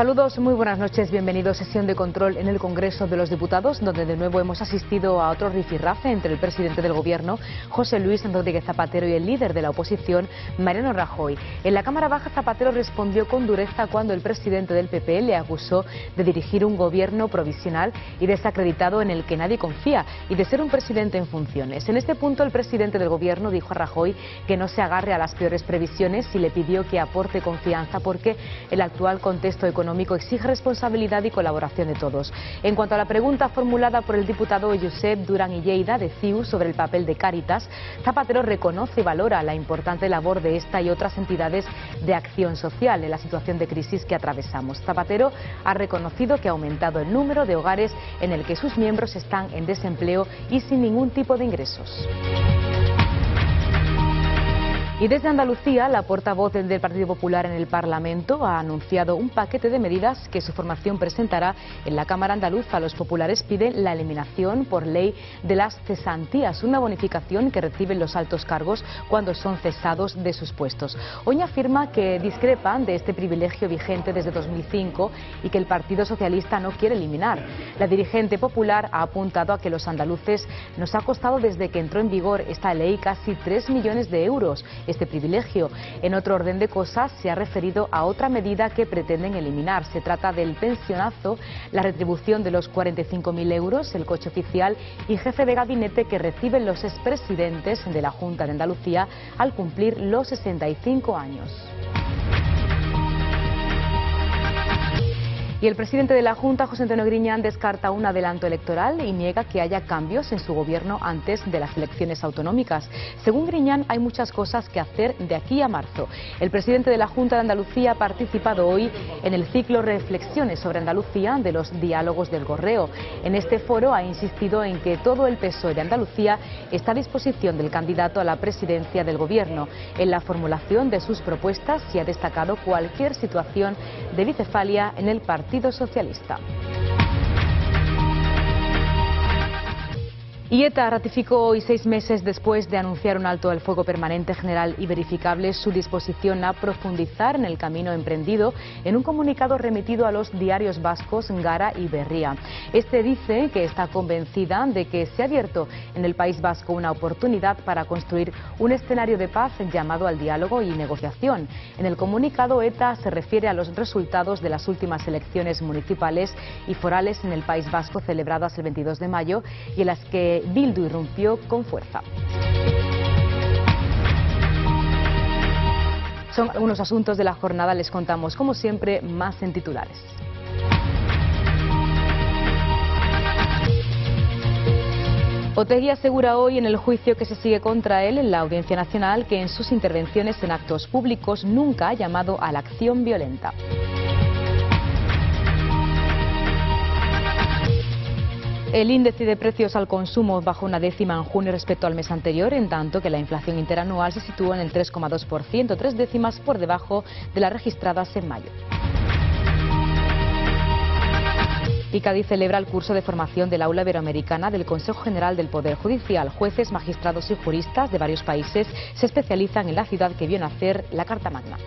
Saludos, muy buenas noches, bienvenidos a sesión de control en el Congreso de los Diputados, donde de nuevo hemos asistido a otro rifirrafe entre el presidente del Gobierno, José Luis Rodríguez Zapatero, y el líder de la oposición, Mariano Rajoy. En la Cámara Baja, Zapatero respondió con dureza cuando el presidente del PP le acusó de dirigir un gobierno provisional y desacreditado en el que nadie confía y de ser un presidente en funciones. En este punto, el presidente del Gobierno dijo a Rajoy que no se agarre a las peores previsiones y le pidió que aporte confianza porque el actual contexto económico exige responsabilidad y colaboración de todos. En cuanto a la pregunta formulada por el diputado Josep Duran i Lleida de CiU sobre el papel de Cáritas, Zapatero reconoce y valora la importante labor de esta y otras entidades de acción social en la situación de crisis que atravesamos. Zapatero ha reconocido que ha aumentado el número de hogares en el que sus miembros están en desempleo y sin ningún tipo de ingresos. Y desde Andalucía, la portavoz del Partido Popular en el Parlamento ha anunciado un paquete de medidas que su formación presentará en la Cámara Andaluza. Los populares piden la eliminación por ley de las cesantías, una bonificación que reciben los altos cargos cuando son cesados de sus puestos. Hoy afirma que discrepan de este privilegio vigente desde 2005 y que el Partido Socialista no quiere eliminar. La dirigente popular ha apuntado a que los andaluces nos ha costado desde que entró en vigor esta ley casi 3 millones de euros. Este privilegio. En otro orden de cosas, se ha referido a otra medida que pretenden eliminar. Se trata del pensionazo, la retribución de los 45.000 euros, el coche oficial y jefe de gabinete que reciben los expresidentes de la Junta de Andalucía al cumplir los 65 años. Y el presidente de la Junta, José Antonio Griñán, descarta un adelanto electoral y niega que haya cambios en su gobierno antes de las elecciones autonómicas. Según Griñán, hay muchas cosas que hacer de aquí a marzo. El presidente de la Junta de Andalucía ha participado hoy en el ciclo Reflexiones sobre Andalucía de los Diálogos del Gorreo. En este foro ha insistido en que todo el PSOE de Andalucía está a disposición del candidato a la presidencia del gobierno en la formulación de sus propuestas y ha destacado cualquier situación de bicefalia en el Partido Socialista. Y ETA ratificó hoy, 6 meses después de anunciar un alto al fuego permanente, general y verificable, su disposición a profundizar en el camino emprendido en un comunicado remitido a los diarios vascos Gara y Berria. Este dice que está convencida de que se ha abierto en el País Vasco una oportunidad para construir un escenario de paz llamado al diálogo y negociación. En el comunicado, ETA se refiere a los resultados de las últimas elecciones municipales y forales en el País Vasco celebradas el 22 de mayo y en las que Bildu irrumpió con fuerza. Son algunos asuntos de la jornada, les contamos como siempre más en titulares. Otegi asegura hoy en el juicio que se sigue contra él en la Audiencia Nacional que en sus intervenciones en actos públicos nunca ha llamado a la acción violenta. El índice de precios al consumo bajó 1/10 en junio respecto al mes anterior, en tanto que la inflación interanual se sitúa en el 3,2%, 0,3 por debajo de las registradas en mayo. Y Cádiz celebra el curso de formación del Aula Iberoamericana del Consejo General del Poder Judicial. Jueces, magistrados y juristas de varios países se especializan en la ciudad que vio nacer la Carta Magna.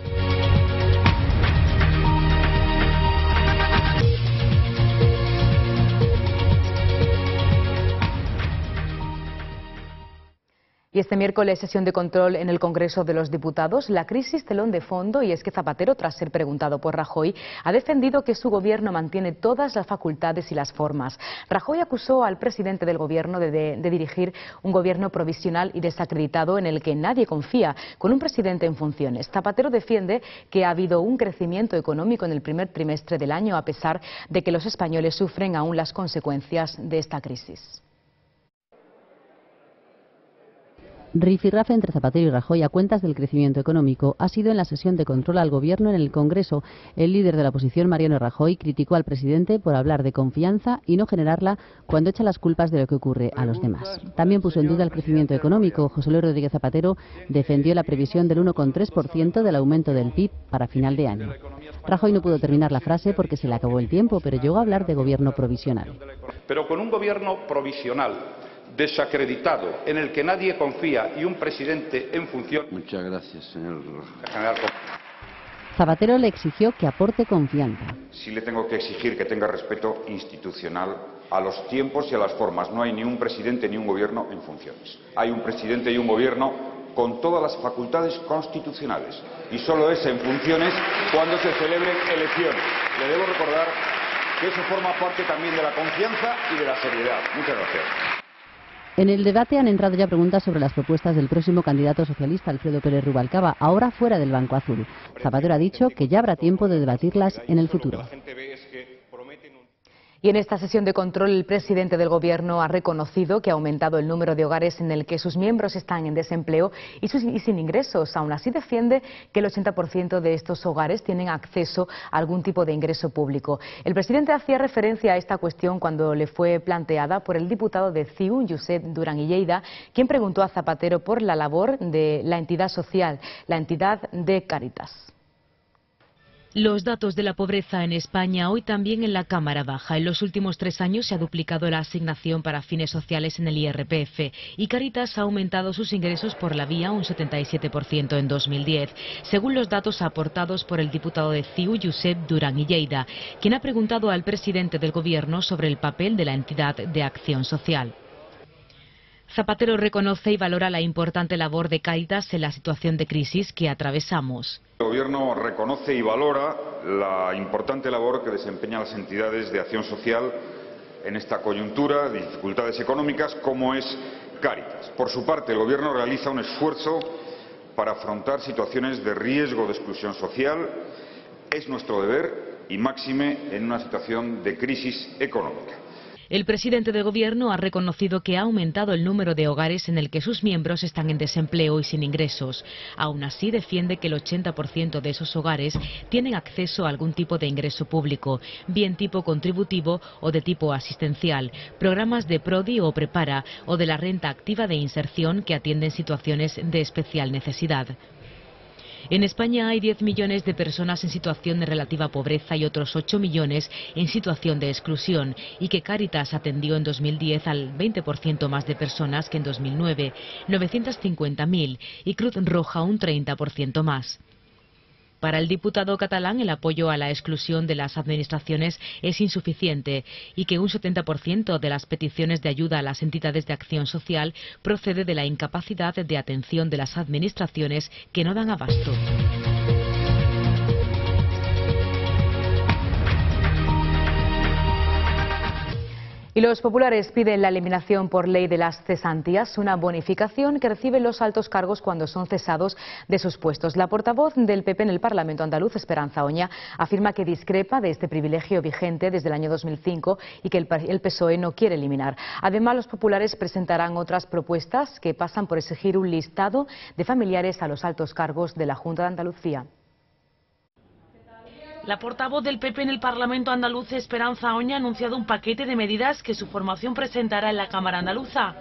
Y este miércoles, sesión de control en el Congreso de los Diputados. La crisis telón de fondo, y es que Zapatero, tras ser preguntado por Rajoy, ha defendido que su gobierno mantiene todas las facultades y las formas. Rajoy acusó al presidente del gobierno de dirigir un gobierno provisional y desacreditado en el que nadie confía, con un presidente en funciones. Zapatero defiende que ha habido un crecimiento económico en el primer trimestre del año, a pesar de que los españoles sufren aún las consecuencias de esta crisis. Rifirrafe entre Zapatero y Rajoy a cuentas del crecimiento económico ha sido en la sesión de control al Gobierno en el Congreso. El líder de la oposición, Mariano Rajoy, criticó al presidente por hablar de confianza y no generarla cuando echa las culpas de lo que ocurre a los demás. También puso en duda el crecimiento económico. José Luis Rodríguez Zapatero defendió la previsión del 1,3% del aumento del PIB para final de año. Rajoy no pudo terminar la frase porque se le acabó el tiempo, pero llegó a hablar de gobierno provisional. Pero con un gobierno provisional, desacreditado, en el que nadie confía y un presidente en función. Muchas gracias, señor. Zapatero le exigió que aporte confianza. Sí le tengo que exigir que tenga respeto institucional a los tiempos y a las formas. No hay ni un presidente ni un gobierno en funciones. Hay un presidente y un gobierno con todas las facultades constitucionales, y solo es en funciones cuando se celebren elecciones. Le debo recordar que eso forma parte también de la confianza y de la seriedad. Muchas gracias. En el debate han entrado ya preguntas sobre las propuestas del próximo candidato socialista, Alfredo Pérez Rubalcaba, ahora fuera del Banco Azul. Zapatero ha dicho que ya habrá tiempo de debatirlas en el futuro. Y en esta sesión de control, el presidente del Gobierno ha reconocido que ha aumentado el número de hogares en el que sus miembros están en desempleo y sin ingresos. Aún así, defiende que el 80% de estos hogares tienen acceso a algún tipo de ingreso público. El presidente hacía referencia a esta cuestión cuando le fue planteada por el diputado de CiU, Josep Duran i Lleida, quien preguntó a Zapatero por la labor de la entidad social, la entidad de Cáritas. Los datos de la pobreza en España hoy también en la Cámara Baja. En los últimos 3 años se ha duplicado la asignación para fines sociales en el IRPF y Cáritas ha aumentado sus ingresos por la vía un 77% en 2010, según los datos aportados por el diputado de CiU, Josep Duran i Lleida, quien ha preguntado al presidente del Gobierno sobre el papel de la entidad de acción social. Zapatero reconoce y valora la importante labor de Cáritas en la situación de crisis que atravesamos. El Gobierno reconoce y valora la importante labor que desempeñan las entidades de acción social en esta coyuntura de dificultades económicas, como es Cáritas. Por su parte, el Gobierno realiza un esfuerzo para afrontar situaciones de riesgo de exclusión social. Es nuestro deber, y máxime en una situación de crisis económica. El presidente del Gobierno ha reconocido que ha aumentado el número de hogares en el que sus miembros están en desempleo y sin ingresos. Aún así, defiende que el 80% de esos hogares tienen acceso a algún tipo de ingreso público, bien tipo contributivo o de tipo asistencial, programas de Prodi o Prepara o de la renta activa de inserción que atienden situaciones de especial necesidad. En España hay 10 millones de personas en situación de relativa pobreza y otros 8 millones en situación de exclusión, y que Cáritas atendió en 2010 al 20% más de personas que en 2009, 950.000, y Cruz Roja un 30% más. Para el diputado catalán, el apoyo a la exclusión de las administraciones es insuficiente y que un 70% de las peticiones de ayuda a las entidades de acción social procede de la incapacidad de atención de las administraciones que no dan abasto. Y los populares piden la eliminación por ley de las cesantías, una bonificación que reciben los altos cargos cuando son cesados de sus puestos. La portavoz del PP en el Parlamento andaluz, Esperanza Oña, afirma que discrepa de este privilegio vigente desde el año 2005 y que el PSOE no quiere eliminar. Además, los populares presentarán otras propuestas que pasan por exigir un listado de familiares a los altos cargos de la Junta de Andalucía. La portavoz del PP en el Parlamento andaluz, Esperanza Oña, ha anunciado un paquete de medidas que su formación presentará en la Cámara andaluza.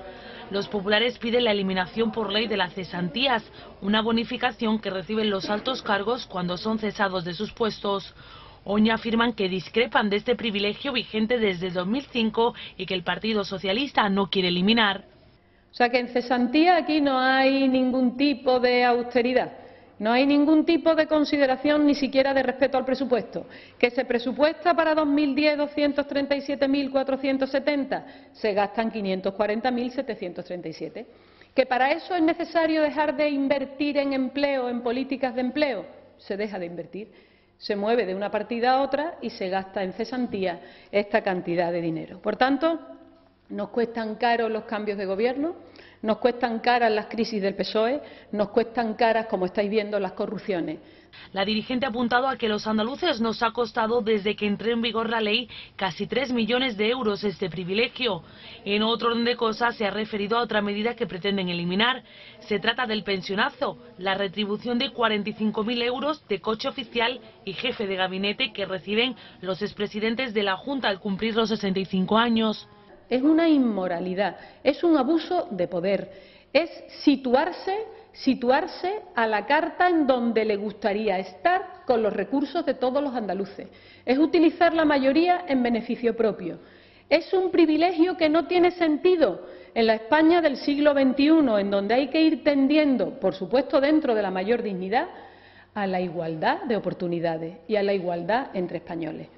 Los populares piden la eliminación por ley de las cesantías, una bonificación que reciben los altos cargos cuando son cesados de sus puestos. Oña afirman que discrepan de este privilegio vigente desde 2005 y que el Partido Socialista no quiere eliminar. O sea que en cesantía aquí no hay ningún tipo de austeridad. No hay ningún tipo de consideración ni siquiera de respeto al presupuesto. ¿Que se presupuesta para 2010 237.470? Se gastan 540.737. ¿Que para eso es necesario dejar de invertir en empleo, en políticas de empleo? Se deja de invertir. Se mueve de una partida a otra y se gasta en cesantía esta cantidad de dinero. Por tanto, nos cuestan caros los cambios de gobierno. Nos cuestan caras las crisis del PSOE, nos cuestan caras, como estáis viendo, las corrupciones. La dirigente ha apuntado a que los andaluces nos ha costado, desde que entró en vigor la ley, casi 3 millones de euros este privilegio. En otro orden de cosas se ha referido a otra medida que pretenden eliminar. Se trata del pensionazo, la retribución de 45.000 euros de coche oficial y jefe de gabinete que reciben los expresidentes de la Junta al cumplir los 65 años. Es una inmoralidad, es un abuso de poder, es situarse a la carta en donde le gustaría estar con los recursos de todos los andaluces, es utilizar la mayoría en beneficio propio. Es un privilegio que no tiene sentido en la España del siglo XXI, en donde hay que ir tendiendo, por supuesto dentro de la mayor dignidad, a la igualdad de oportunidades y a la igualdad entre españoles.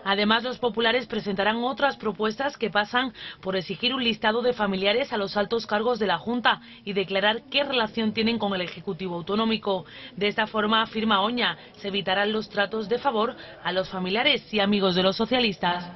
Además, los populares presentarán otras propuestas que pasan por exigir un listado de familiares a los altos cargos de la Junta y declarar qué relación tienen con el Ejecutivo Autonómico. De esta forma, afirma Oña, se evitarán los tratos de favor a los familiares y amigos de los socialistas.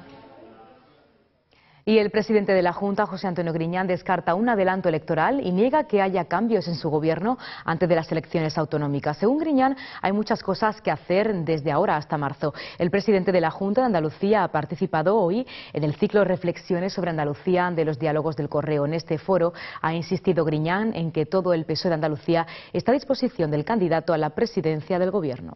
Y el presidente de la Junta, José Antonio Griñán, descarta un adelanto electoral y niega que haya cambios en su gobierno antes de las elecciones autonómicas. Según Griñán, hay muchas cosas que hacer desde ahora hasta marzo. El presidente de la Junta de Andalucía ha participado hoy en el ciclo Reflexiones sobre Andalucía de los diálogos del Correo. En este foro ha insistido Griñán en que todo el PSOE de Andalucía está a disposición del candidato a la presidencia del gobierno.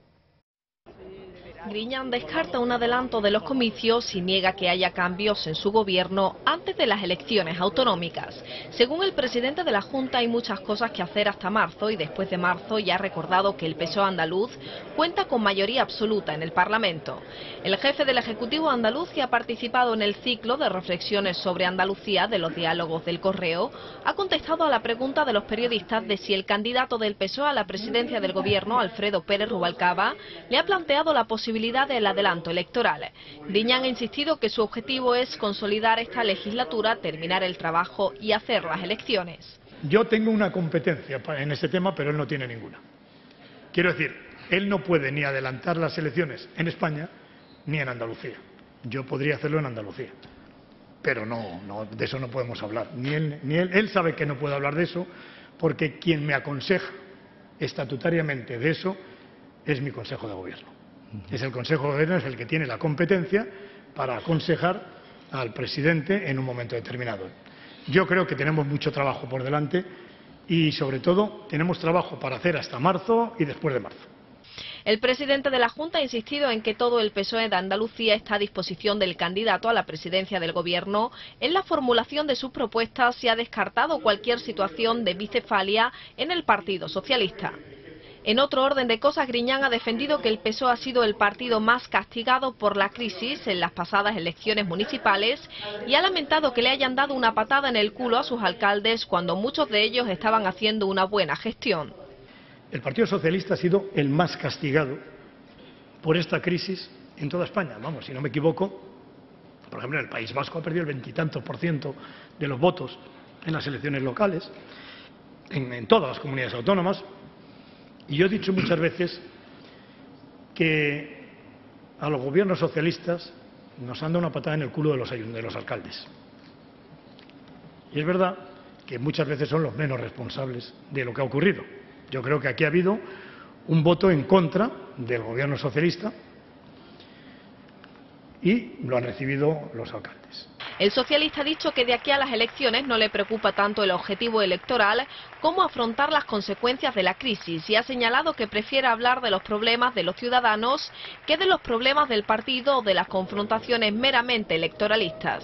Griñán descarta un adelanto de los comicios y niega que haya cambios en su gobierno antes de las elecciones autonómicas. Según el presidente de la Junta, hay muchas cosas que hacer hasta marzo y después de marzo ya ha recordado que el PSOE andaluz cuenta con mayoría absoluta en el Parlamento. El jefe del Ejecutivo andaluz, que ha participado en el ciclo de reflexiones sobre Andalucía de los diálogos del Correo, ha contestado a la pregunta de los periodistas de si el candidato del PSOE a la presidencia del gobierno, Alfredo Pérez Rubalcaba, le ha planteado la posibilidad del adelanto electoral. Griñán ha insistido que su objetivo es consolidar esta legislatura, terminar el trabajo y hacer las elecciones. Yo tengo una competencia en ese tema, pero él no tiene ninguna. Quiero decir, él no puede ni adelantar las elecciones en España ni en Andalucía. Yo podría hacerlo en Andalucía, pero no, de eso no podemos hablar. Ni él sabe que no puede hablar de eso, porque quien me aconseja estatutariamente de eso es mi Consejo de Gobierno. Es el Consejo de Gobierno, es el que tiene la competencia para aconsejar al presidente en un momento determinado. Yo creo que tenemos mucho trabajo por delante y, sobre todo, tenemos trabajo para hacer hasta marzo y después de marzo. El presidente de la Junta ha insistido en que todo el PSOE de Andalucía está a disposición del candidato a la presidencia del gobierno en la formulación de sus propuestas y ha descartado cualquier situación de bicefalia en el Partido Socialista. En otro orden de cosas, Griñán ha defendido que el PSOE ha sido el partido más castigado por la crisis en las pasadas elecciones municipales y ha lamentado que le hayan dado una patada en el culo a sus alcaldes cuando muchos de ellos estaban haciendo una buena gestión. El Partido Socialista ha sido el más castigado por esta crisis en toda España. Vamos, si no me equivoco, por ejemplo, en el País Vasco ha perdido el 20 y tantos % de los votos en las elecciones locales, en todas las comunidades autónomas. Y yo he dicho muchas veces que a los gobiernos socialistas nos han dado una patada en el culo de los alcaldes. Y es verdad que muchas veces son los menos responsables de lo que ha ocurrido. Yo creo que aquí ha habido un voto en contra del gobierno socialista y lo han recibido los alcaldes. El socialista ha dicho que de aquí a las elecciones no le preocupa tanto el objetivo electoral como afrontar las consecuencias de la crisis y ha señalado que prefiere hablar de los problemas de los ciudadanos que de los problemas del partido o de las confrontaciones meramente electoralistas.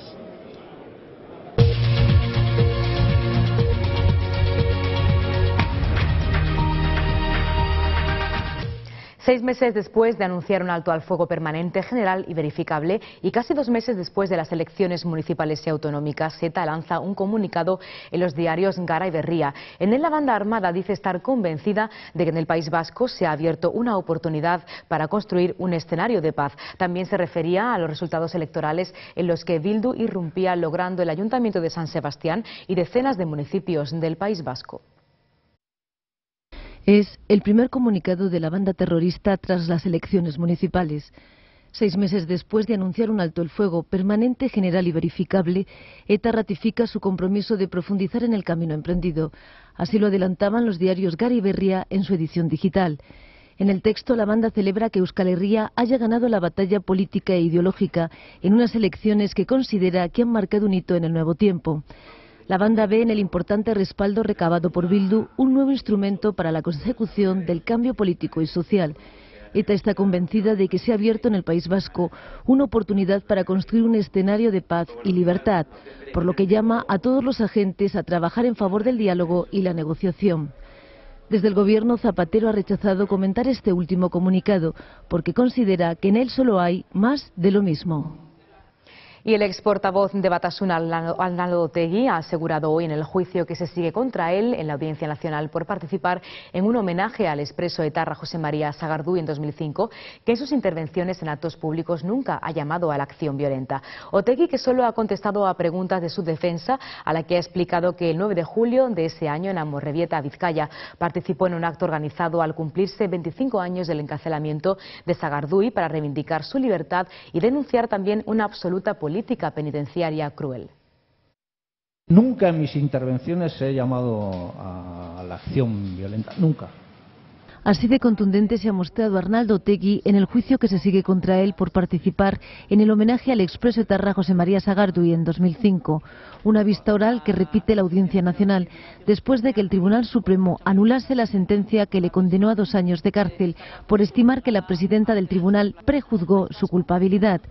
6 meses después de anunciar un alto al fuego permanente, general y verificable, y casi 2 meses después de las elecciones municipales y autonómicas, ETA lanza un comunicado en los diarios Gara y Berria. En él, la banda armada dice estar convencida de que en el País Vasco se ha abierto una oportunidad para construir un escenario de paz. También se refería a los resultados electorales en los que Bildu irrumpía, logrando el Ayuntamiento de San Sebastián y decenas de municipios del País Vasco. Es el primer comunicado de la banda terrorista tras las elecciones municipales. 6 meses después de anunciar un alto el fuego permanente, general y verificable, ETA ratifica su compromiso de profundizar en el camino emprendido. Así lo adelantaban los diarios Gara y Berria en su edición digital. En el texto, la banda celebra que Euskal Herria haya ganado la batalla política e ideológica en unas elecciones que considera que han marcado un hito en el nuevo tiempo. La banda ve en el importante respaldo recabado por Bildu un nuevo instrumento para la consecución del cambio político y social. ETA está convencida de que se ha abierto en el País Vasco una oportunidad para construir un escenario de paz y libertad, por lo que llama a todos los agentes a trabajar en favor del diálogo y la negociación. Desde el gobierno, Zapatero ha rechazado comentar este último comunicado, porque considera que en él solo hay más de lo mismo. Y el ex portavoz de Batasuna, Arnaldo Otegi, ha asegurado hoy en el juicio que se sigue contra él en la Audiencia Nacional por participar en un homenaje al expreso etarra José María Sagardú en 2005, que en sus intervenciones en actos públicos nunca ha llamado a la acción violenta. Otegi, que solo ha contestado a preguntas de su defensa, a la que ha explicado que el 9 de julio de ese año en Amorebieta, Vizcaya, participó en un acto organizado al cumplirse 25 años del encarcelamiento de Sagardú para reivindicar su libertad y denunciar también una absoluta política penitenciaria cruel. Nunca en mis intervenciones he llamado a la acción violenta, nunca. Así de contundente se ha mostrado Arnaldo Otegi en el juicio que se sigue contra él por participar en el homenaje al expreso etarra José María Sagardú en 2005. Una vista oral que repite la Audiencia Nacional después de que el Tribunal Supremo anulase la sentencia que le condenó a 2 años de cárcel por estimar que la presidenta del tribunal prejuzgó su culpabilidad.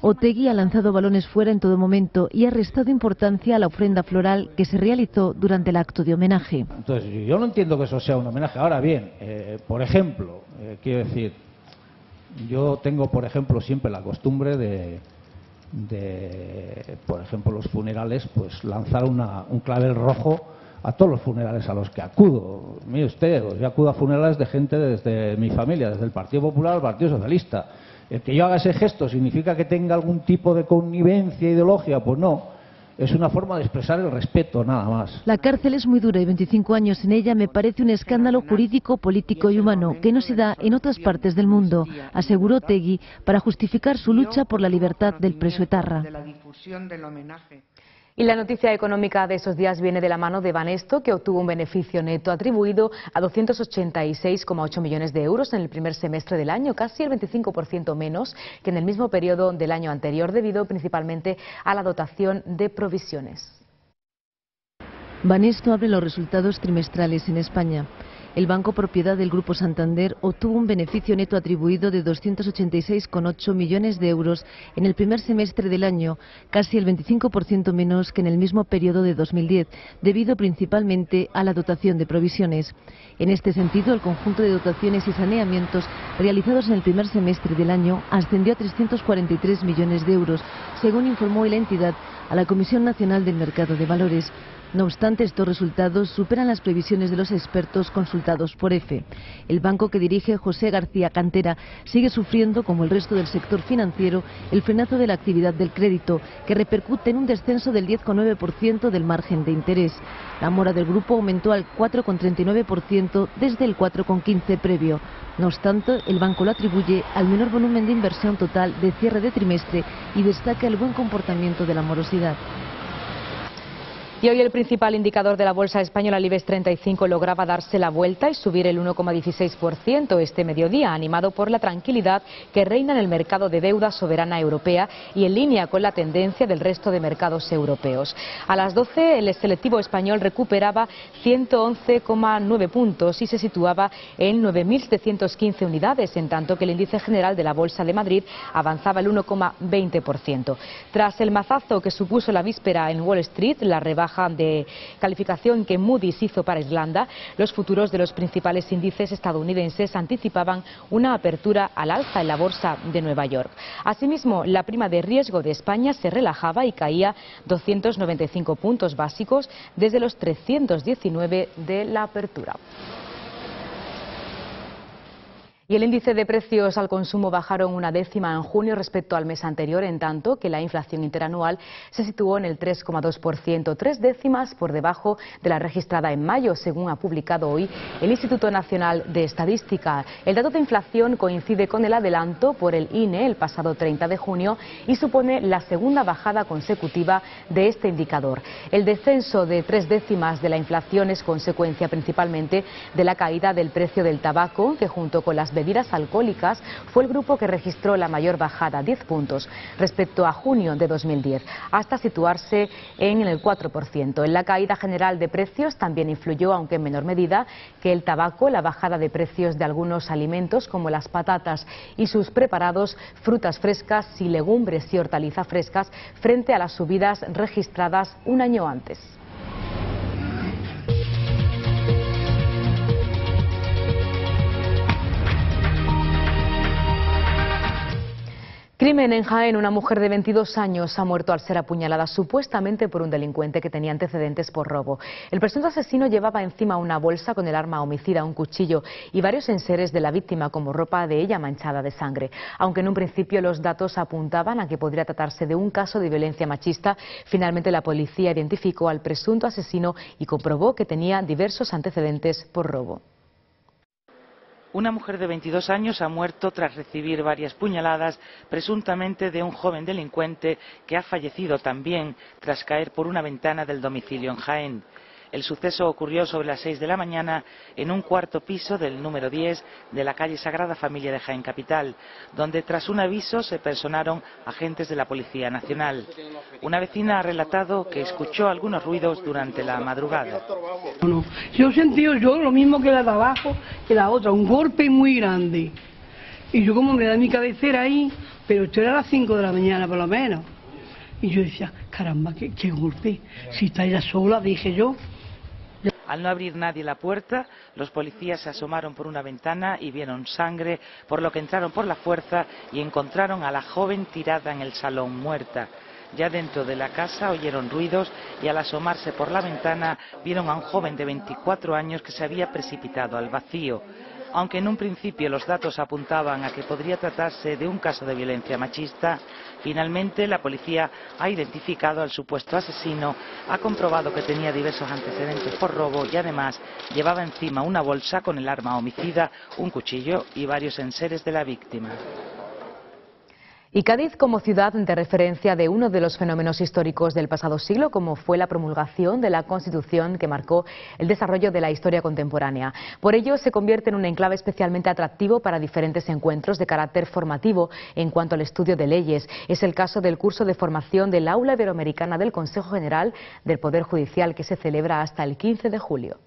Otegi ha lanzado balones fuera en todo momento y ha restado importancia a la ofrenda floral que se realizó durante el acto de homenaje. Entonces, yo no entiendo que eso sea un homenaje. Ahora bien, por ejemplo, quiero decir, yo tengo, por ejemplo, siempre la costumbre de por ejemplo, los funerales, pues lanzar un clavel rojo a todos los funerales a los que acudo. Mire usted, yo acudo a funerales de gente desde mi familia, desde el Partido Popular al Partido Socialista. El que yo haga ese gesto significa que tenga algún tipo de connivencia ideológica, pues no. Es una forma de expresar el respeto, nada más. La cárcel es muy dura y 25 años en ella me parece un escándalo jurídico, político y humano que no se da en otras partes del mundo, aseguró Otegi para justificar su lucha por la libertad del preso etarra. Y la noticia económica de esos días viene de la mano de Banesto, que obtuvo un beneficio neto atribuido a 286,8 millones de euros en el primer semestre del año, casi el 25% menos que en el mismo periodo del año anterior, debido principalmente a la dotación de provisiones. Banesto abre los resultados trimestrales en España. El banco propiedad del Grupo Santander obtuvo un beneficio neto atribuido de 286,8 millones de euros en el primer semestre del año, casi el 25% menos que en el mismo periodo de 2010, debido principalmente a la dotación de provisiones. En este sentido, el conjunto de dotaciones y saneamientos realizados en el primer semestre del año ascendió a 343 millones de euros, según informó hoy la entidad a la Comisión Nacional del Mercado de Valores. No obstante, estos resultados superan las previsiones de los expertos consultados por EFE. El banco que dirige José García Cantera sigue sufriendo, como el resto del sector financiero, el frenazo de la actividad del crédito, que repercute en un descenso del 10,9% del margen de interés. La mora del grupo aumentó al 4,39% desde el 4,15% previo. No obstante, el banco lo atribuye al menor volumen de inversión total de cierre de trimestre y destaca el buen comportamiento de la morosidad. Y hoy el principal indicador de la bolsa española, el IBEX 35, lograba darse la vuelta y subir el 1,16% este mediodía, animado por la tranquilidad que reina en el mercado de deuda soberana europea y en línea con la tendencia del resto de mercados europeos. A las 12, el selectivo español recuperaba 111,9 puntos y se situaba en 9.715 unidades, en tanto que el índice general de la Bolsa de Madrid avanzaba el 1,20%. Tras el mazazo que supuso la víspera en Wall Street, la rebaja de calificación que Moody's hizo para Irlanda, los futuros de los principales índices estadounidenses anticipaban una apertura al alza en la bolsa de Nueva York. Asimismo, la prima de riesgo de España se relajaba y caía 295 puntos básicos desde los 319 de la apertura. Y el índice de precios al consumo bajaron 1/10 en junio respecto al mes anterior, en tanto que la inflación interanual se situó en el 3,2%, 3 décimas por debajo de la registrada en mayo, según ha publicado hoy el Instituto Nacional de Estadística. El dato de inflación coincide con el adelanto por el INE el pasado 30 de junio y supone la segunda bajada consecutiva de este indicador. El descenso de 3 décimas de la inflación es consecuencia principalmente de la caída del precio del tabaco, que junto con las bebidas alcohólicas fue el grupo que registró la mayor bajada, 10 puntos, respecto a junio de 2010, hasta situarse en el 4%. En la caída general de precios también influyó, aunque en menor medida, que el tabaco, la bajada de precios de algunos alimentos como las patatas y sus preparados, frutas frescas y legumbres y hortalizas frescas, frente a las subidas registradas un año antes. Crimen en Jaén. Una mujer de 22 años ha muerto al ser apuñalada supuestamente por un delincuente que tenía antecedentes por robo. El presunto asesino llevaba encima una bolsa con el arma homicida, un cuchillo y varios enseres de la víctima como ropa de ella manchada de sangre. Aunque en un principio los datos apuntaban a que podría tratarse de un caso de violencia machista, finalmente la policía identificó al presunto asesino y comprobó que tenía diversos antecedentes por robo. Una mujer de 22 años ha muerto tras recibir varias puñaladas, presuntamente de un joven delincuente que ha fallecido también tras caer por una ventana del domicilio en Jaén. El suceso ocurrió sobre las 6 de la mañana en un cuarto piso del número 10 de la calle Sagrada Familia de Jaén Capital, donde tras un aviso se personaron agentes de la Policía Nacional. Una vecina ha relatado que escuchó algunos ruidos durante la madrugada. Yo he sentido lo mismo que la de abajo, que la otra, un golpe muy grande. Y yo como me da mi cabecera ahí, pero esto era a las 5 de la mañana por lo menos. Y yo decía, caramba, qué golpe, si está ella sola, dije yo. Al no abrir nadie la puerta, los policías se asomaron por una ventana y vieron sangre, por lo que entraron por la fuerza y encontraron a la joven tirada en el salón muerta. Ya dentro de la casa oyeron ruidos y al asomarse por la ventana vieron a un joven de 24 años que se había precipitado al vacío. Aunque en un principio los datos apuntaban a que podría tratarse de un caso de violencia machista, finalmente la policía ha identificado al supuesto asesino, ha comprobado que tenía diversos antecedentes por robo y además llevaba encima una bolsa con el arma homicida, un cuchillo y varios enseres de la víctima. Y Cádiz como ciudad de referencia de uno de los fenómenos históricos del pasado siglo, como fue la promulgación de la Constitución que marcó el desarrollo de la historia contemporánea. Por ello se convierte en un enclave especialmente atractivo para diferentes encuentros de carácter formativo en cuanto al estudio de leyes. Es el caso del curso de formación del Aula Iberoamericana del Consejo General del Poder Judicial que se celebra hasta el 15 de julio.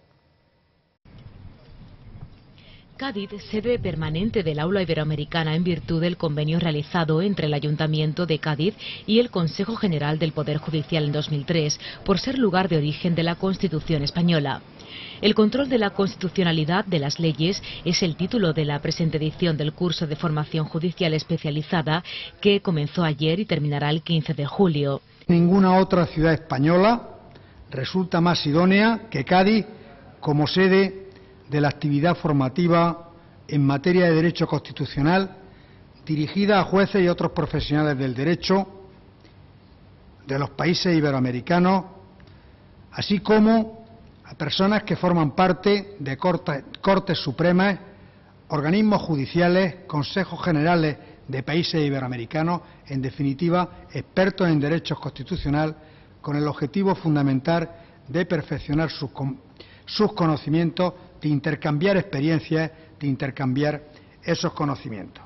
Cádiz, sede permanente del Aula Iberoamericana en virtud del convenio realizado entre el Ayuntamiento de Cádiz y el Consejo General del Poder Judicial en 2003, por ser lugar de origen de la Constitución española. El control de la constitucionalidad de las leyes es el título de la presente edición del curso de formación judicial especializada que comenzó ayer y terminará el 15 de julio. Ninguna otra ciudad española resulta más idónea que Cádiz como sede de la actividad formativa en materia de derecho constitucional dirigida a jueces y otros profesionales del derecho de los países iberoamericanos, así como a personas que forman parte de Cortes Supremas, organismos judiciales, consejos generales de países iberoamericanos, en definitiva, expertos en derechos constitucional, con el objetivo fundamental de perfeccionar sus conocimientos, de intercambiar experiencias, de intercambiar esos conocimientos.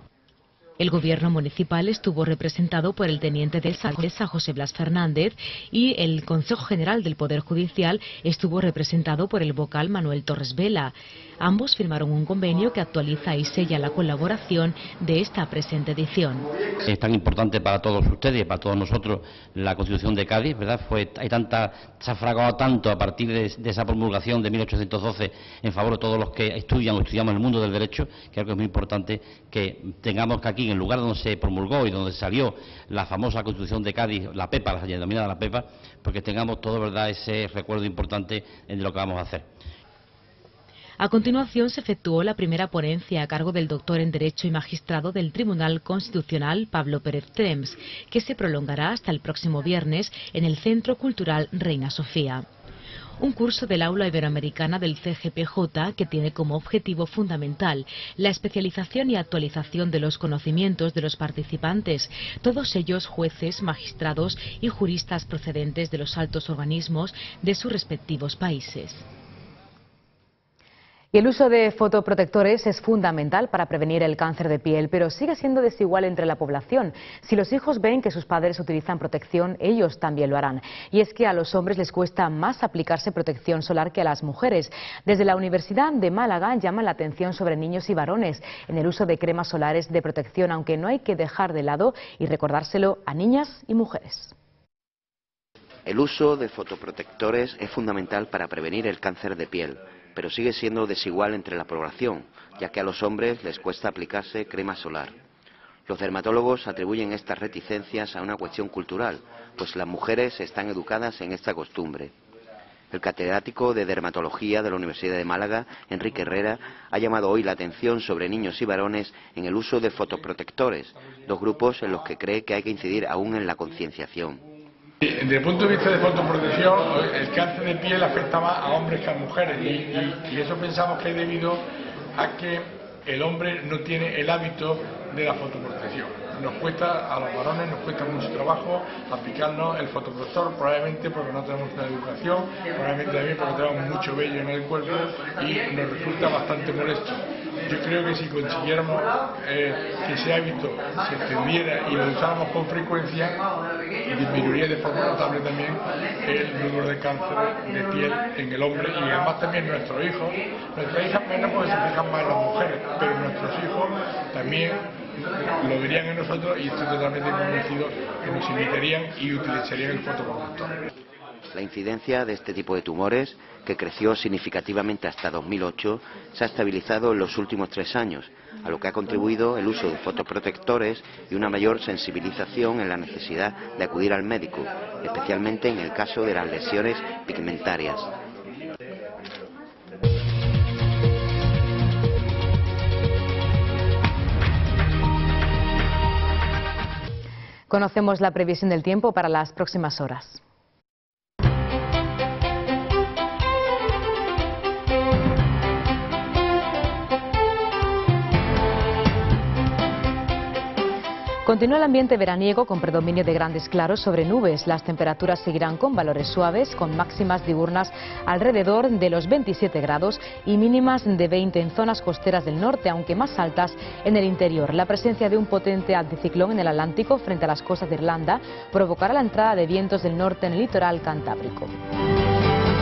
El gobierno municipal estuvo representado por el teniente de Alcaldesa José Blas Fernández y el Consejo General del Poder Judicial estuvo representado por el vocal Manuel Torres Vela. Ambos firmaron un convenio que actualiza y sella la colaboración de esta presente edición. Es tan importante para todos ustedes y para todos nosotros la Constitución de Cádiz, ¿verdad? Se ha fragado tanto a partir de esa promulgación de 1812 en favor de todos los que estudian o estudiamos el mundo del derecho, que creo que es muy importante que tengamos que aquí, en el lugar donde se promulgó y donde salió la famosa Constitución de Cádiz, la PEPA, la denominada la PEPA, porque tengamos todo, ¿verdad?, ese recuerdo importante de lo que vamos a hacer. A continuación se efectuó la primera ponencia a cargo del doctor en Derecho y magistrado del Tribunal Constitucional, Pablo Pérez Trems, que se prolongará hasta el próximo viernes en el Centro Cultural Reina Sofía. Un curso del Aula Iberoamericana del CGPJ que tiene como objetivo fundamental la especialización y actualización de los conocimientos de los participantes, todos ellos jueces, magistrados y juristas procedentes de los altos organismos de sus respectivos países. Y el uso de fotoprotectores es fundamental para prevenir el cáncer de piel, pero sigue siendo desigual entre la población. Si los hijos ven que sus padres utilizan protección, ellos también lo harán. Y es que a los hombres les cuesta más aplicarse protección solar que a las mujeres. Desde la Universidad de Málaga llaman la atención sobre niños y varones en el uso de cremas solares de protección, aunque no hay que dejar de lado y recordárselo a niñas y mujeres. El uso de fotoprotectores es fundamental para prevenir el cáncer de piel, pero sigue siendo desigual entre la población, ya que a los hombres les cuesta aplicarse crema solar. Los dermatólogos atribuyen estas reticencias a una cuestión cultural, pues las mujeres están educadas en esta costumbre. El catedrático de Dermatología de la Universidad de Málaga, Enrique Herrera, ha llamado hoy la atención sobre niños y varones en el uso de fotoprotectores, dos grupos en los que cree que hay que incidir aún en la concienciación. Desde el punto de vista de fotoprotección, el cáncer de piel afecta más a hombres que a mujeres y eso pensamos que es debido a que el hombre no tiene el hábito de la fotoprotección. Nos cuesta, a los varones nos cuesta mucho trabajo aplicarnos el fotoprotector, probablemente porque no tenemos una educación, probablemente también porque tenemos mucho vello en el cuerpo y nos resulta bastante molesto. Yo creo que si consiguiéramos que ese hábito se entendiera y lo usáramos con frecuencia, disminuiría de forma notable también el número de cáncer de piel en el hombre y además también nuestras hijas menos porque se fijan más en las mujeres, pero nuestros hijos también lo verían en nosotros y estoy totalmente convencido que nos imitarían y utilizarían el fotoprotector. La incidencia de este tipo de tumores, que creció significativamente hasta 2008, se ha estabilizado en los últimos 3 años, a lo que ha contribuido el uso de fotoprotectores y una mayor sensibilización en la necesidad de acudir al médico, especialmente en el caso de las lesiones pigmentarias. Conocemos la previsión del tiempo para las próximas horas. Continúa el ambiente veraniego con predominio de grandes claros sobre nubes. Las temperaturas seguirán con valores suaves, con máximas diurnas alrededor de los 27 grados y mínimas de 20 en zonas costeras del norte, aunque más altas en el interior. La presencia de un potente anticiclón en el Atlántico frente a las costas de Irlanda provocará la entrada de vientos del norte en el litoral cantábrico.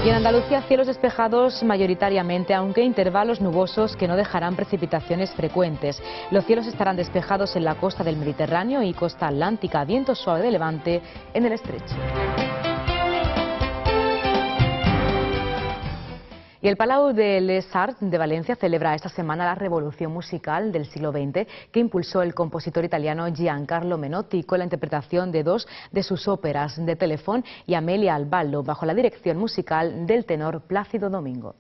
Y en Andalucía, cielos despejados mayoritariamente, aunque intervalos nubosos que no dejarán precipitaciones frecuentes. Los cielos estarán despejados en la costa del Mediterráneo y costa atlántica, viento suave de levante en el estrecho. Y el Palau de Les Arts de Valencia celebra esta semana la revolución musical del siglo XX que impulsó el compositor italiano Giancarlo Menotti con la interpretación de 2 de sus óperas, de Telephone y Amelia al ballo, bajo la dirección musical del tenor Plácido Domingo.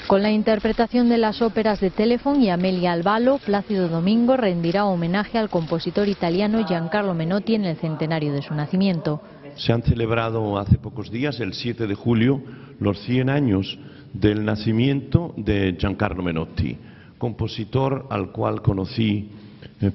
Con la interpretación de las óperas de Telephone y Amelia al ballo, Plácido Domingo rendirá homenaje al compositor italiano Giancarlo Menotti en el centenario de su nacimiento. Se han celebrado hace pocos días, el 7 de julio, los 100 años del nacimiento de Giancarlo Menotti, compositor al cual conocí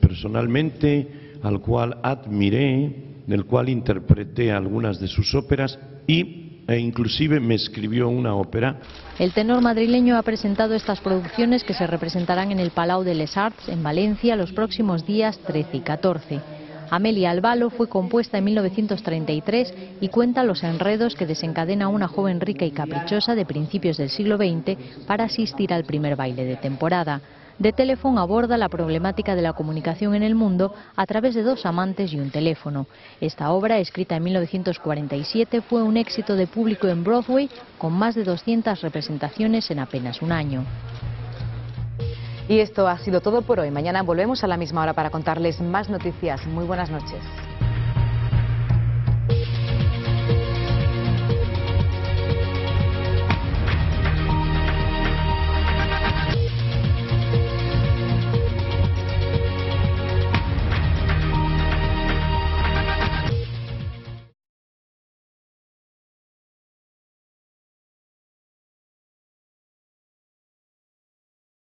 personalmente, al cual admiré, del cual interpreté algunas de sus óperas e inclusive me escribió una ópera. El tenor madrileño ha presentado estas producciones que se representarán en el Palau de Les Arts en Valencia los próximos días 13 y 14. Amelia al ballo fue compuesta en 1933 y cuenta los enredos que desencadena una joven rica y caprichosa de principios del siglo XX para asistir al primer baile de temporada. The Telephone aborda la problemática de la comunicación en el mundo a través de 2 amantes y un teléfono. Esta obra, escrita en 1947, fue un éxito de público en Broadway, con más de 200 representaciones en apenas un año. Y esto ha sido todo por hoy. Mañana volvemos a la misma hora para contarles más noticias. Muy buenas noches.